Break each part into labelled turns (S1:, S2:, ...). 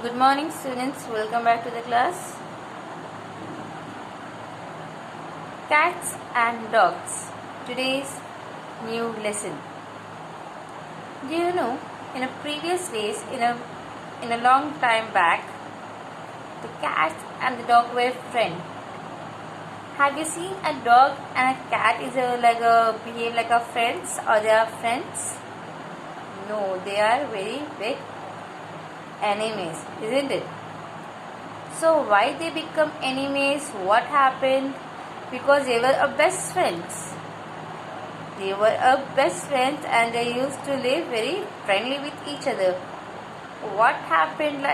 S1: Good morning, students. Welcome back to the class. Cats and dogs. Today's new lesson. Do you know? In a previous days, in a long time back, the cat and the dog were friends. Have you seen a dog and a cat behave like a friends, or they are friends? No, they are very big enemies, isn't it? So why they become enemies? What happened? Because they were a best friends. They were a best friends and they used to live very friendly with each other. What happened?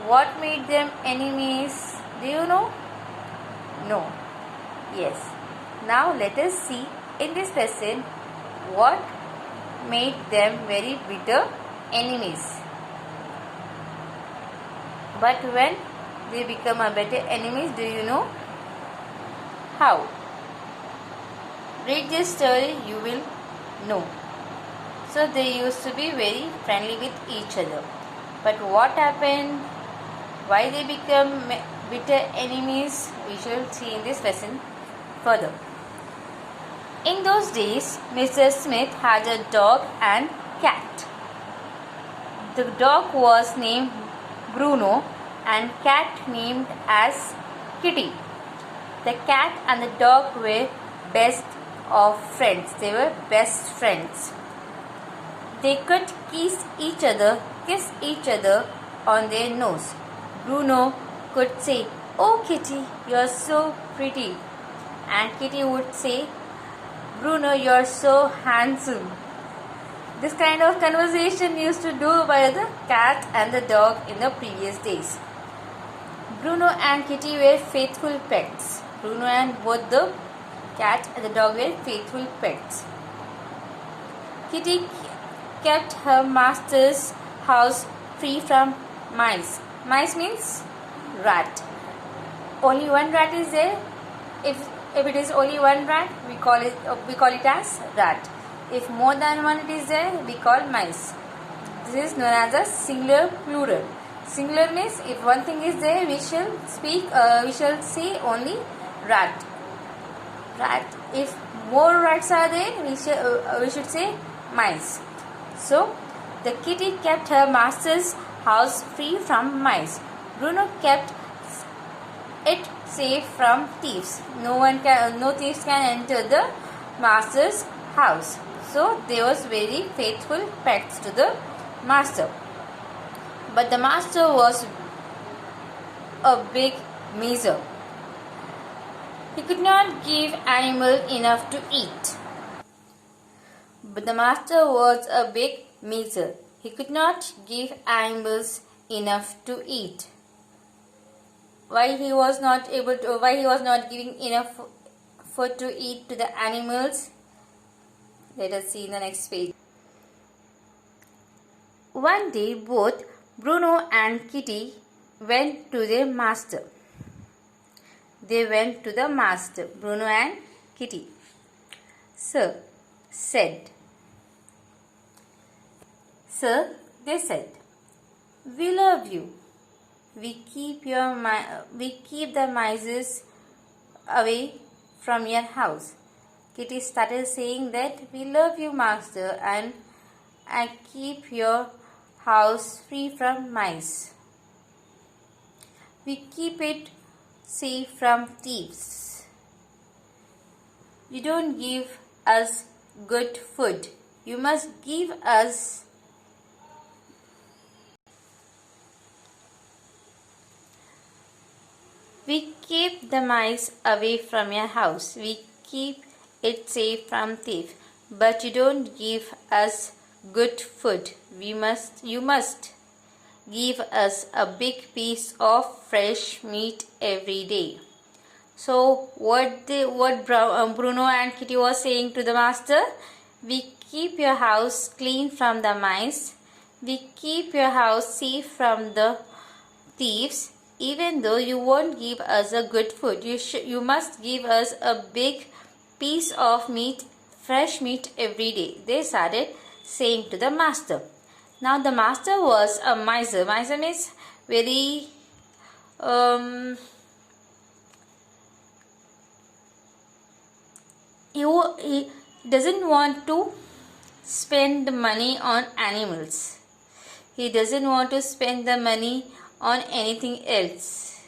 S1: What made them enemies? Do you know? No. Yes. Now let us see in this lesson what made them very bitter enemies. But when they become a better enemies, do you know how? Read this story, you will know. So they used to be very friendly with each other. But what happened? Why they become bitter enemies? We shall see in this lesson further. In those days, Mr. Smith had a dog and cat. The dog was named Bruno and cat named as Kitty. The cat and the dog were best of friends. They were best friends. They could kiss each other on their nose. Bruno could say, "Oh Kitty, you're so pretty." And Kitty would say, "Bruno, you're so handsome." This kind of conversation used to do by the cat and the dog in the previous days. Bruno and Kitty were faithful pets. Bruno and both the cat and the dog were faithful pets. Kitty kept her master's house free from mice. Mice means rat. Only one rat is there. If it is only one rat, we call it as rat. If more than one it is there, we call mice. This is known as a singular plural. Singular means if one thing is there, we shall say only rat. Rat. If more rats are there, we should say mice. So the kitty kept her master's house free from mice. Bruno kept it safe from thieves. No thieves can enter the master's house. So they was very faithful pets to the master. But the master was a big miser. He could not give animal enough to eat. But the master was a big miser. He could not give animals enough to eat. Why he was not giving enough food to eat to the animals? Let us see in the next page. One day both Bruno and Kitty went to their master. They went to the master, Bruno and Kitty. Sir, they said, "We love you. We keep the mice away from your house." Kitty started saying that, "We love you, master, and I keep your house free from mice. We keep it safe from thieves. You don't give us good food. You must give us We keep the mice away from your house. We keep it safe from thieves. But you don't give us good food. You must give us a big piece of fresh meat every day." So what Bruno and Kitty was saying to the master? We keep your house clean from the mice. We keep your house safe from the thieves. Even though you won't give us a good food, you must give us a big piece of meat, fresh meat every day. They started saying to the master. Now the master was a miser. Miser means very he doesn't want to spend money on animals. He doesn't want to spend the money on anything else.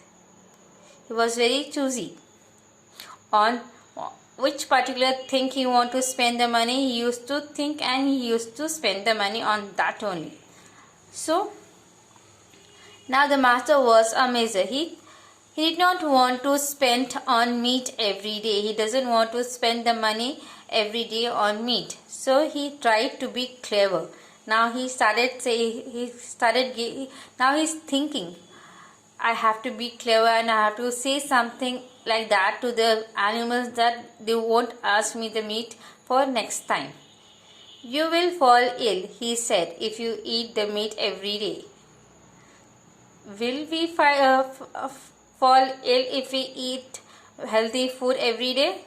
S1: He was very choosy on which particular thing he want to spend the money. He used to think and he used to spend the money on that only. So now the master was a miser. He did not want to spend on meat every day. He doesn't want to spend the money every day on meat. So he tried to be clever. Now he's thinking, I have to be clever and I have to say something like that to the animals that they won't ask me the meat for next time. You will fall ill, he said, if you eat the meat every day. Will we fall ill if we eat healthy food every day?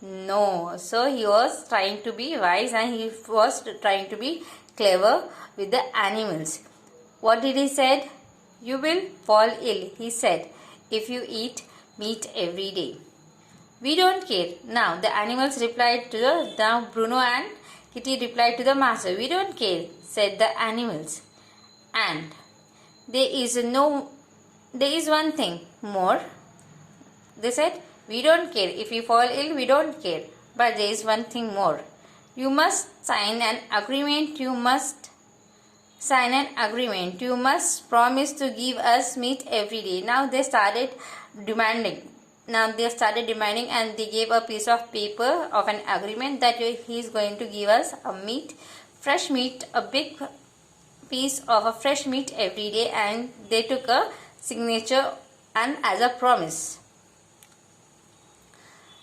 S1: No. So he was trying to be wise and he was trying to be clever with the animals. What did he said? You will fall ill, he said, if you eat meat every day. We don't care. Now the animals replied to now Bruno and Kitty replied to the master. We don't care, said the animals. And there is one thing more. They said, we don't care. If you fall ill, we don't care. But there is one thing more. You must sign an agreement. You must promise to give us meat every day. Now they started demanding. And they gave a piece of paper of an agreement that he is going to give us fresh meat, a big piece of a fresh meat every day, and they took a signature and as a promise.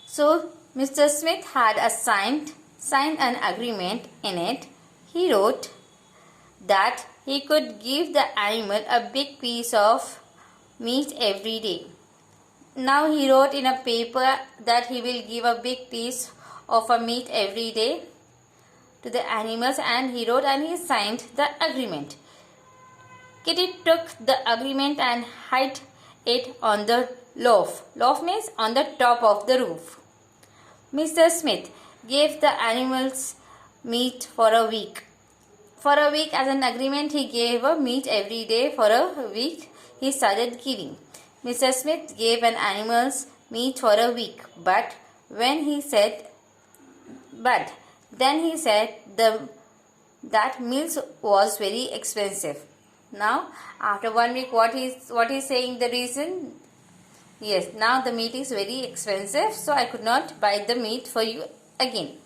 S1: So Mr. Smith had signed an agreement. In it he wrote that he could give the animal a big piece of meat every day. Now he wrote in a paper that he will give a big piece of a meat every day to the animals, and he wrote and he signed the agreement. Kitty took the agreement and hid it on the loaf. Loaf means on the top of the roof. Mr. Smith gave the animals meat for a week. For a week, as an agreement, he gave a meat every day. For a week, he started giving. Mr. Smith gave an animals meat for a week, but then he said that meals was very expensive. Now, after 1 week, what is saying the reason? Yes, now the meat is very expensive, so I could not buy the meat for you again.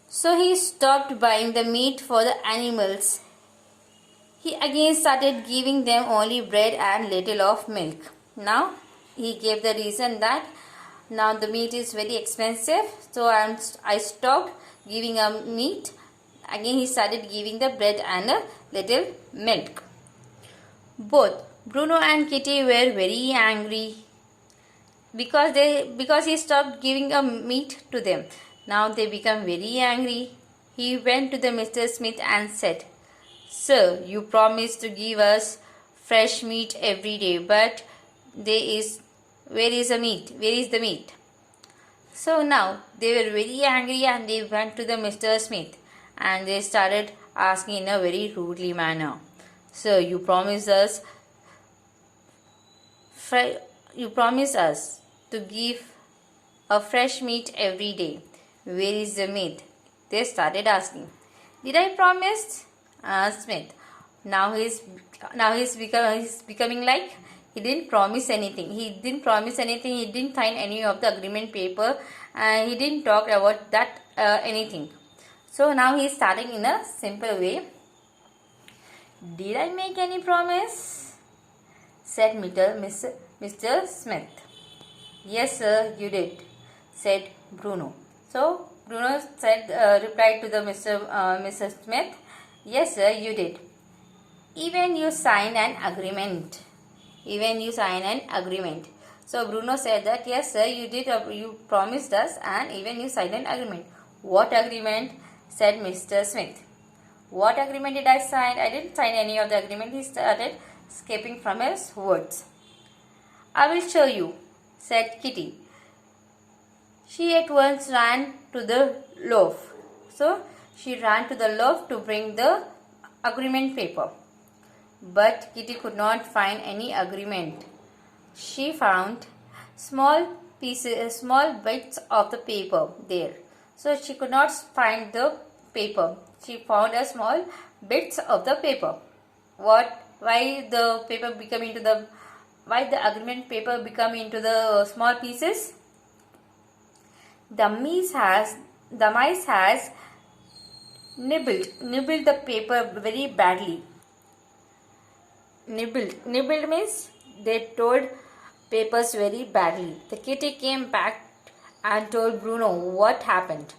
S1: So he stopped buying the meat for the animals. He again started giving them only bread and little of milk. Now he gave the reason that now the meat is very expensive, so I stopped giving a meat. Again he started giving the bread and a little milk. Both Bruno and Kitty were very angry because he stopped giving a meat to them. Now they become very angry. He went to the Mr. Smith and said, Sir, you promised to give us fresh meat every day, but where is the meat? So now they were very angry and they went to the Mr. Smith and they started asking in a very rudely manner. Sir, you promised us to give a fresh meat every day. Where is the meat? They started asking. Did I promise? Smith. Now he's becoming like he didn't promise anything. He didn't sign any of the agreement paper, and he didn't talk about that anything. So now he's starting in a simple way. Did I make any promise? Said Mr. Smith. Yes, sir, you did, said Bruno. So Bruno replied to the Mr. Smith. Yes, sir, you did. Even you signed an agreement. So Bruno said that yes, sir, you did. You promised us, and even you signed an agreement. What agreement? Said Mr. Smith. What agreement did I sign? I didn't sign any of the agreement. He started escaping from his words. I will show you, said Kitty. She at once ran to the loaf. So she ran to the loaf to bring the agreement paper. But Kitty could not find any agreement. She found small bits of the paper there. So she could not find the paper. She found a small bits of the paper. Why the agreement paper become into the small pieces? The mice has nibbled the paper very badly. Nibbled means they told papers very badly. The kitty came back and told Bruno what happened.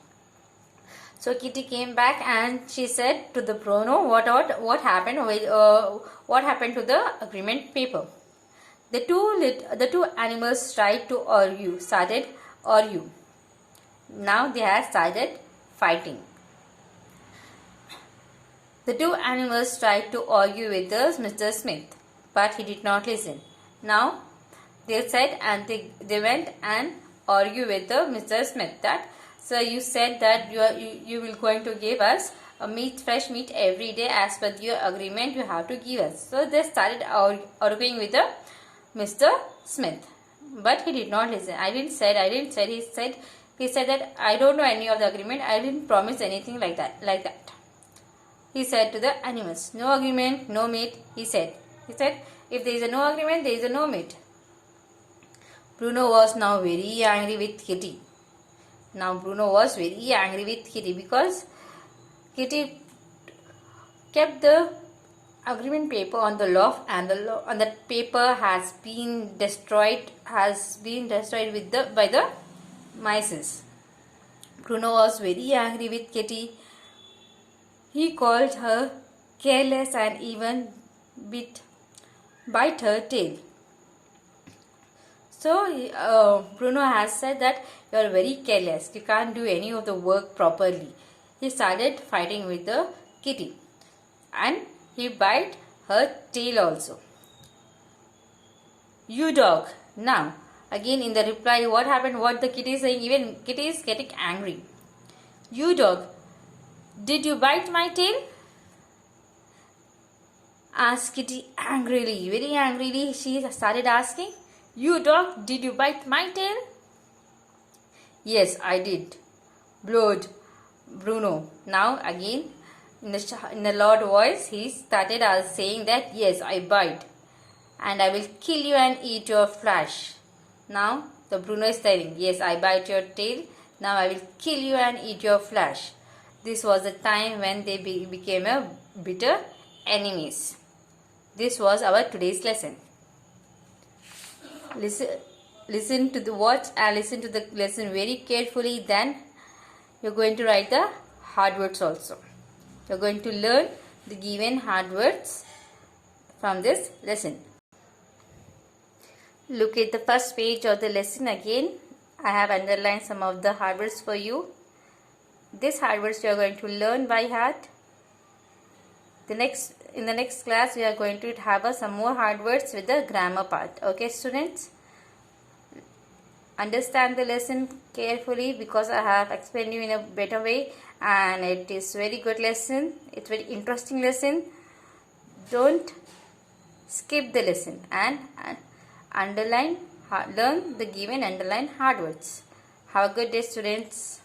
S1: So Kitty came back and she said to the Bruno what happened what happened to the agreement paper. The two animals tried to started argue. Now they had started fighting. The two animals tried to argue with Mr. Smith, but he did not listen. Now they said and they went and argued with Mr. Smith that, "Sir, you said that you will going to give us fresh meat every day as per your agreement you have to give us." So they started arguing with Mr. Smith, but he did not listen. I didn't said. He said that I don't know any of the agreement. I didn't promise anything like that. He said to the animals, "No agreement, no meat," he said. If there is a no agreement, there is a no meat. Bruno was now very angry with Kitty. Because Kitty kept the agreement paper on the loaf and that paper has been destroyed by the mice. Bruno was very angry with Kitty. He called her careless and even bite her tail. So Bruno has said that you are very careless. You can't do any of the work properly. He started fighting with the kitty and he bite her tail also. "You dog." Now again in the reply, what happened? What the kitty is saying? Even kitty is getting angry. "You dog, did you bite my tail?" asked Kitty angrily. Very angrily she started asking, "You dog, did you bite my tail?" "Yes, I did," blowed Bruno. Now again in a loud voice he started saying that, "Yes, I bite and I will kill you and eat your flesh." Now the Bruno is telling, "Yes, I bite your tail. Now I will kill you and eat your flesh." This was the time when they became a bitter enemies. This was our today's lesson. Listen to the watch and listen to the lesson very carefully. Then you're going to write the hard words also. You're going to learn the given hard words from this lesson. Look at the first page of the lesson again. I have underlined some of the hard words for you. These hard words you are going to learn by heart. In the next class we are going to have some more hard words with the grammar part. Okay students? Understand the lesson carefully because I have explained you in a better way and it is very good lesson. It's very interesting lesson. Don't skip the lesson and learn the given underline hard words. Have a good day students.